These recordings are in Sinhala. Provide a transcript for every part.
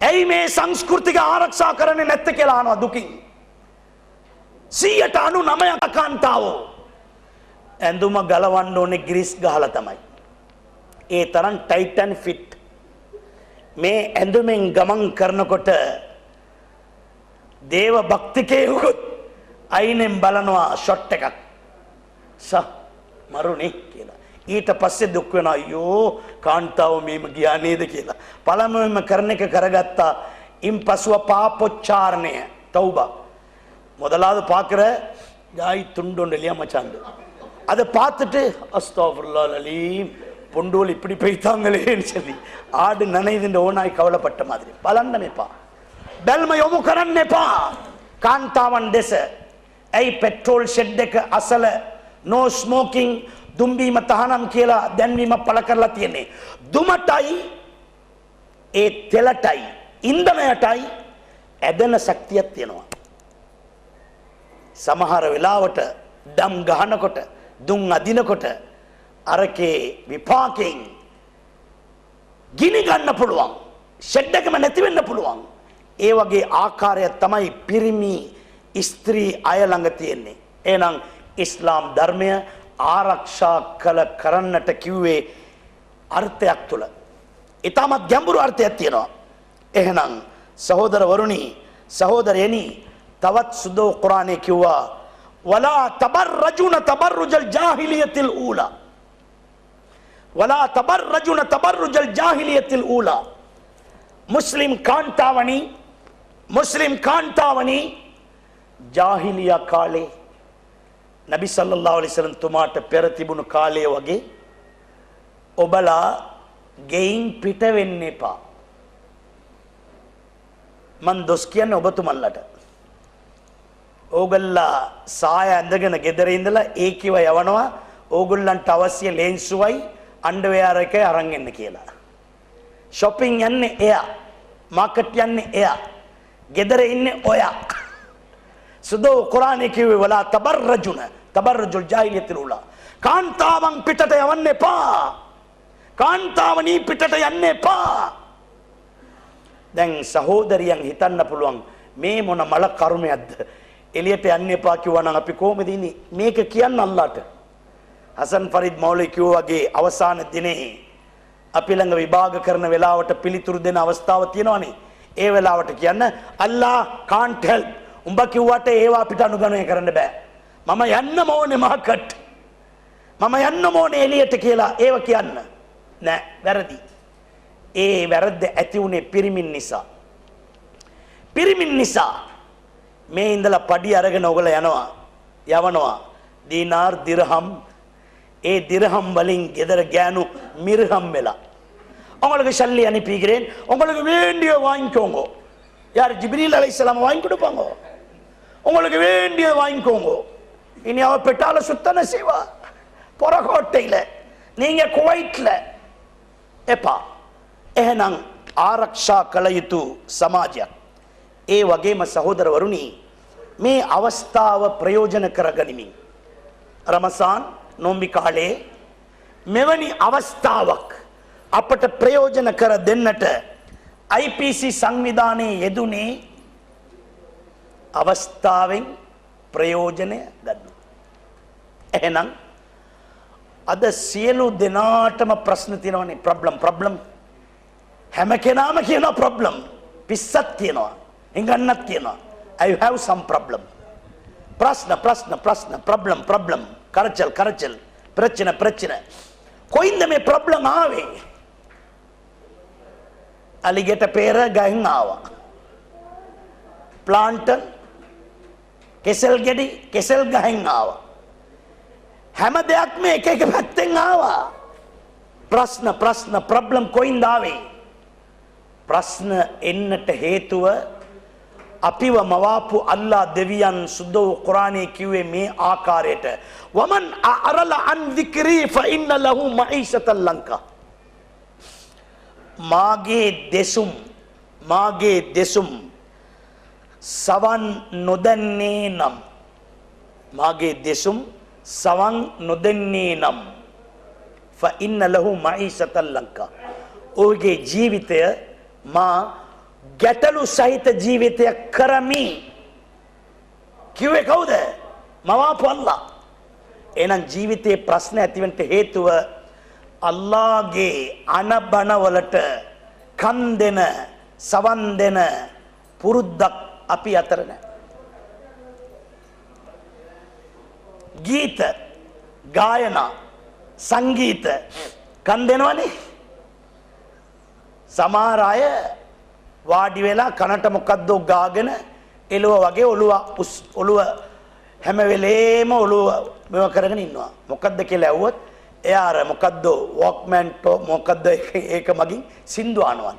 ඇයි මේ සංස්කෘතික ආරක්ෂා කරන්නේ නැත්තේ කියලා අහනවා දුකින්. 99% කාන්තාවෝ ඇඳුම ගලවන්න ඕනේ ග්‍රීස් ගහලා තමයි. ඒ තරම් ටයිට් ඇන්ඩ් ෆිට්. මේ ඇඳුමෙන් ගමන් කරනකොට දේව භක්තිකයෙකුත් අයිනෙන් බලනවා ෂොට් එකක්. මරුනේ කියලා. ඊට පස්සේ දුක් වෙනවා අයියෝ කාන්තාව මේම ගියා නේද කියලා. පළමුවෙන්ම කරන එක කරගත්තා. ඉන්පසුව පාපොච්චාරණය තෞබා. முதலாவது பார்க்குற ஜாய் துண்டோண்டு இல்லையா மச்சாண்டு அதை பார்த்துட்டு அஸ்தாஃபிருல்லாஹ் அலீம் பொண்டோல் இப்படி பெய்தாங்களேன்னு சொல்லி ஆடு நனைதுன்ற ஓனாய் கவலைப்பட்ட மாதிரி பலන්නமேපා බැල්ම යොමු කරන්න එපා කාන්තාවන් දෙස. ඇයි පෙට්‍රෝල් ෂෙඩ් එක අසල no smoking දුම්බීම තහනම් කියලා දැන්වීම පළ කරලා තියෙන්නේ. දුමටයි ඒ තෙලටයි ඉන්ධනයටයි ඇදෙන ශක්තියක් තියෙනවා. සමහර වෙලාවට දම් ගහනකොට දුම් අදිනකොට අරකේ විපාකයෙන් ගිනි ගන්න පුළුවන්. ෂෙඩ් එකම නැති වෙන්න පුළුවන්. ඒ වගේ ආකාරයක් තමයි පිරිමි ස්ත්‍රී අය ළඟ තියෙන්නේ. එහෙනම් ඉස්ලාම් ධර්මය ආරක්ෂා කළ කරන්නට කිව්වේ අර්ථයක් තුල. ඊටමත් ගැඹුරු අර්ථයක් තියෙනවා. එහෙනම් සහෝදරවරුනි සහෝදරයනි තවත් සුදෝ කුරානයේ කිව්වා වලා තබර්රජුන තබර්රුජල් ජාහිලියතිල් ඌලා වලා තබර්රජුන තබර්රුජල් ජාහිලියතිල් ඌලා මුස්ලිම් කාන්තාවනි ජාහිලියා කාලේ නබි සල්ලල්ලාහු අලයිහි වසල්ලම් තුමාට පෙර තිබුණු කාලයේ වගේ ඔබලා ගෙයින් පිට වෙන්න එපා. මන් දොස් කියන්නේ ඔබතුමන්ලට. ඕගොල්ලා සාය ඇඳගෙන ගෙදර ඉඳලා ඒකිව යවනවා ඕගොල්ලන්ට අවශ්‍ය ලේන්සුවයි අන්ඩර්වෙයාර් එකයි අරන් එන්න කියලා. shopping යන්නේ එයා. මාකට් යන්නේ එයා. ගෙදර ඉන්නේ ඔයා. සුදෝ කුරානයේ කිව්වේ වලා තබර්රජුල් ජාහිලියතිල් උලා. කාන්තාවන් පිටට යවන්න එපා. කාන්තාවනි පිටට යන්න එපා. දැන් සහෝදරියන් හිතන්න පුළුවන් මේ මොන මල කර්මයක්ද? එළියට යන්න එපා කිව්වා නම් අපි කොහොමද ඉන්නේ? මේක කියන්න අල්ලාට. හසන් ෆරීද් මෞලවි කිව්වා වගේ අවසාන දිනේ අපි ළඟ විභාග කරන වෙලාවට පිළිතුරු දෙන අවස්ථාව තියෙනවනේ. ඒ වෙලාවට කියන්න අල්ලා can't help. උඹ කිව්වට ඒවා අපිට අනුගමනය කරන්න බෑ. මම යන්නම ඕනේ මාකට්. මම යන්නම ඕනේ එළියට කියලා ඒව කියන්න. නෑ වැරදි. ඒ වැරද්ද ඇති උනේ පිරිමින් නිසා. පිරිමින් නිසා මේ ඉඳලා පඩි අරගෙන ඔයගොල්ලෝ යවනවා දීනාර් දිරහම් ඒ දිරහම් වලින් ගෙදර ගෑනු මිරහම් වෙලා உங்களுக்கு சல்லி அனுப்பிக்கிறேன் உங்களுக்கு வேண்டிய வாங்கிக்கோங்க. யார் ஜிப்ரீல் அலைஹிஸ்ஸலாம் வாங்கி கொடுப்பாங்க. உங்களுக்கு வேண்டிய வாங்கிக்கோங்க. இனி அவ பெட்டால சுத்தன செய்வா பொறகோட்டையில நீங்க குவைட்ல එපා. එහෙනම් ආරක්ෂා කළ යුතු සමාජයක්. ඒ වගේම සහෝදරවරුනි මේ අවස්ථාව ප්‍රයෝජන කරගනිමින් රමසාන් නොම්බි කාලේ මෙවැනි අවස්ථාවක් අපට ප්‍රයෝජන කර දෙන්නට IPC සංවිධානයේ යෙදුනේ අවස්ථාවෙන් ප්‍රයෝජනය ගන්න. එහෙනම් අද සියලු දෙනාටම ප්‍රශ්න තියෙනවනේ ප්‍රොබ්ලම් හැම කෙනාම කියනවා ප්‍රොබ්ලම් පිස්සක් කියනවා හිඟන්නක් කියනවා I have some problem ප්‍රශ්න ප්‍රොබ්ලම් කරචල් ප්‍රශ්න කොයින්ද මේ ප්‍රොබ්ලම් ආවේ අලිගෙට පෙර ගහින් ආවා ප්ලාන්ටන් කෙසල් ගෙඩි කෙසල් ගහින් ආවා හැම දෙයක්ම එක පැත්තෙන් ආවා ප්‍රශ්න ප්‍රොබ්ලම් කොයින්ද ආවේ ප්‍රශ්න එන්නට හේතුව අපිව මවාපු අල්ලා දෙවියන් සුදෝ කුරානයේ කිව්වේ මේ ආකාරයට වමන් අරල අන් වික්‍රී ෆඉන්න ලහු මঈෂතල් ලංකා මාගේ දෙසුම් සවන් නොදන්නේ නම් මාගේ දෙසුම් සවන් නොදන්නේ නම් ෆඉන්න ලහු මঈෂතල් ලංකා ඔහුගේ ජීවිතය මා ගැටලු සහිත ජීවිතයක් කරමි කිව්වේ කවුද? මවාපු අල්ලා. එහෙනම් ජීවිතේ ප්‍රශ්න ඇතිවෙන්න හේතුව අල්ලාහගේ අනබන වලට කන් දෙන සවන් දෙන පුරුද්දක් අපි අතර නැහැ. ගීත ගායනා සංගීත කන් දෙනවනේ. සමහර අය වාඩි වෙලා කනට මොකද්ද ගාගෙන එළුව වගේ ඔළුව හැම වෙලේම ඔළුව මෙව කරගෙන ඉන්නවා. මොකද්ද කියලා ඇහුවොත් එයා අර මොකද්ද වොක්මන් මොකද්ද ඒක මගින් සින්දු අහනවා.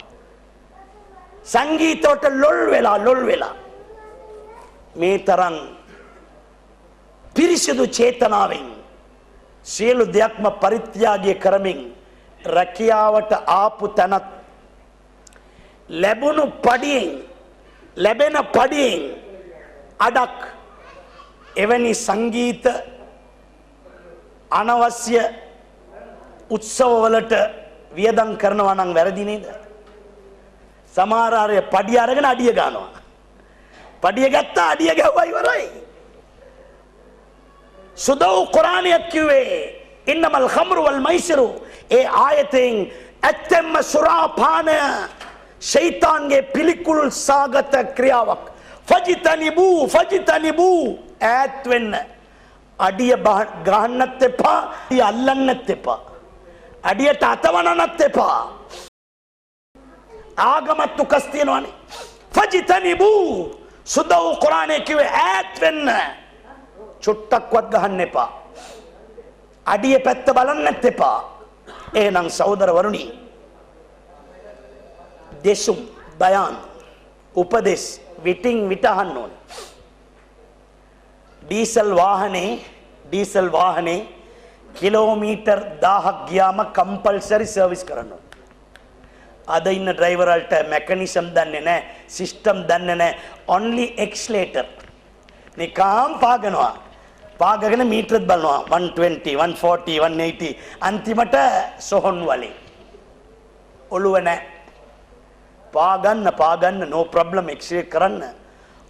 සංගීතයට ලොල් වෙලා මේ තරම් පිරිසිදු චේතනාවෙන් සියලු දෙයක්ම පරිත්‍යාගය කරමින් රැකියාවට ආපු තැනත් ලැබෙන පඩියෙන් අඩක් එවැනි සංගීත අනවශ්‍ය උත්සවවලට වියදම් කරනවා නම් වැරදි නේද? සමහර අය පඩිය අරගෙන අඩිය ගන්නවා. පඩිය ගත්තා අඩිය ගැව්වා ඉවරයි. සුදව් කුරානියක් කිව්වේ ඉන්නමල් ඛම්රු වල් මයිසිරු. ඒ ආයතෙන් ඇත්තෙන්ම සුරාපානය ෂයිතාන්ගේ පිළිකුල් සාගත ක්‍රියාවක්. ෆජිතනිබූ ඈත් වෙන්න. අඩිය ගහන්නත් එපා, අඩිය අල්ලන්නත් එපා, අඩියට අතවනන්නත් එපා. ආගමත් උකස් තියෙනවානේ. ෆජිතනිබූ සුදව් කුරානයේ කිව්වේ ඈත් වෙන්න. චුට්ටක්වත් ගහන්න එපා, අඩිය පැත්ත බලන්නත් එපා. එහෙනම් සහෝදරවරුනි, දෙසුම් බයන් උපදෙස් විටින් විට අහන්න ඕන. ඩීසල් වාහනේ කිලෝමීටර් 1000ක් ගියාම කම්පල්සරි සර්විස් කරන්න ඕන. අද ඉන්න ඩ්‍රයිවර් වලට මෙකනිසම් දන්නේ නැහැ, සිස්ටම් දන්නේ නැහැ. ඔන්ලි එක්ස්ලේටර් නිකම් පාගගෙන මීටරත් බලනවා 120 140 180 අන්තිමට සොහොන් වලේ ඔළුව නැහැ. පාගන්න no problem එක්ස්ලේට් කරන්න.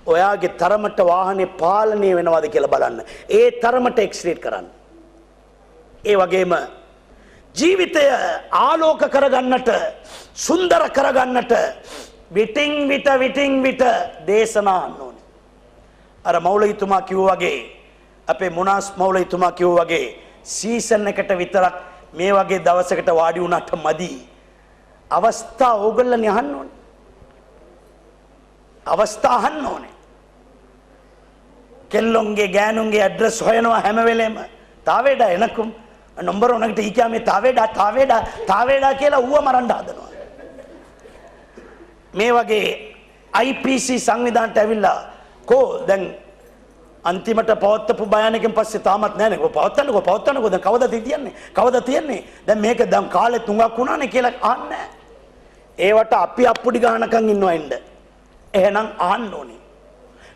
ඔයාගේ තරමට වාහනේ පාලනය වෙනවද කියලා බලන්න. ඒ තරමට එක්ස්ලේට් කරන්න. ඒ වගේම ජීවිතය ආලෝක කරගන්නට, සුන්දර කරගන්නට විටින් විට දේශනා අහන්න ඕනේ. අර මෞලවිතුමා කිව්වා වගේ, අපේ මුනාස් මෞලවිතුමා කිව්වා වගේ සීසන් එකට විතරක් මේ වගේ දවසකට වාඩි වුණාට මදි. අවස්ථා ඕගොල්ලන් අහන්න ඕනේ. අවස්ථා අහන්න ඕනේ. කෙල්ලොන්ගේ ගෑනුන්ගේ ඇඩ්‍රස් හොයනවා හැම වෙලේම. තාවේඩා එනකුම් නම්බර උනකට ඊකියා මේ තාවේඩා කියලා ඌව මරන්න හදනවා. මේ වගේ IPC සංවිධානයට ඇවිල්ලා දැන් අන්තිමට පවත්වපු බයනකින් පස්සේ තාමත් නැහැනේ. පවත්වන්නකෝ දැන් කවදද තියන්නේ? දැන් මේක දැන් කාලේ 3ක් වුණානේ කියලා අහන්නේ. ඒවට අපි අප්පුඩි ගහනකම් ඉන්නවා ඉන්න. එහෙනම් අහන්න ඕනේ.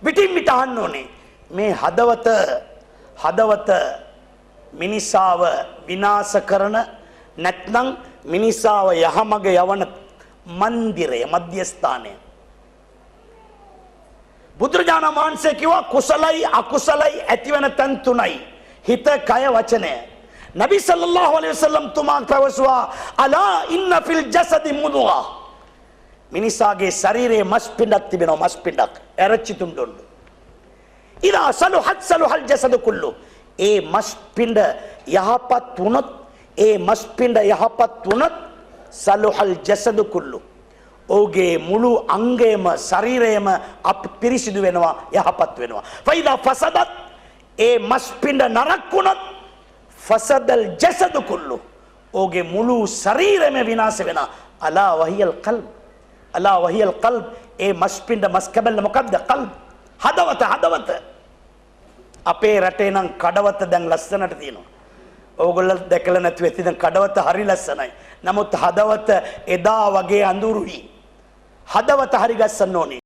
විටින් විට අහන්න ඕනේ. මේ හදවත මිනිසාව විනාශ කරන නැත්නම් මිනිසාව යහමග යවන මන්දිරය, මධ්‍යස්ථානය. බුදුරජාණන් වහන්සේ කිව්වා කුසලයි අකුසලයි ඇතිවන තැන් තුනයි. හිත, කය, වචනය. නබි සල්ලල්ලාහු අලයිහි වසල්ලම් තුමා පැවසුවා අලා ඉන්න ෆිල් ජසදි මුදුගා. මිනිසාගේ ශරීරයේ මස් පිඬක් තිබෙනවා. මස් පිඬක් එරච්චි තුන්ඩොන්න. ඉදා සලුහත් සලුහල් ජසදු කුල්ලු. ඒ මස් පිඬ යහපත් වුණොත් සලුහල් ජසදු කුල්ලු. ඔහුගේ මුළු අංගයම ශරීරයම පිරිසිදු වෙනවා, යහපත් වෙනවා. ෆයිදා ෆසදත්, ඒ මස් පිඬ නරක් වුණොත් ෆසදල් ජසදු කුල්ලු. ඔහුගේ මුළු ශරීරයම විනාශ වෙනවා. අලා වහියල් කල්බ්. ඒ මස් පිඬ මස් කැබල්ල මොකද්ද? කල්බ්, හදවත. අපේ රටේ නම් කඩවත දැන් ලස්සනට තියෙනවා. ඕගොල්ලෝ දැකලා නැතුව ඇති. දැන් කඩවත හරි ලස්සනයි. නමුත් හදවත එදා වගේ අඳුරුයි. හදවත හරි ගස්සන්න ඕනේ.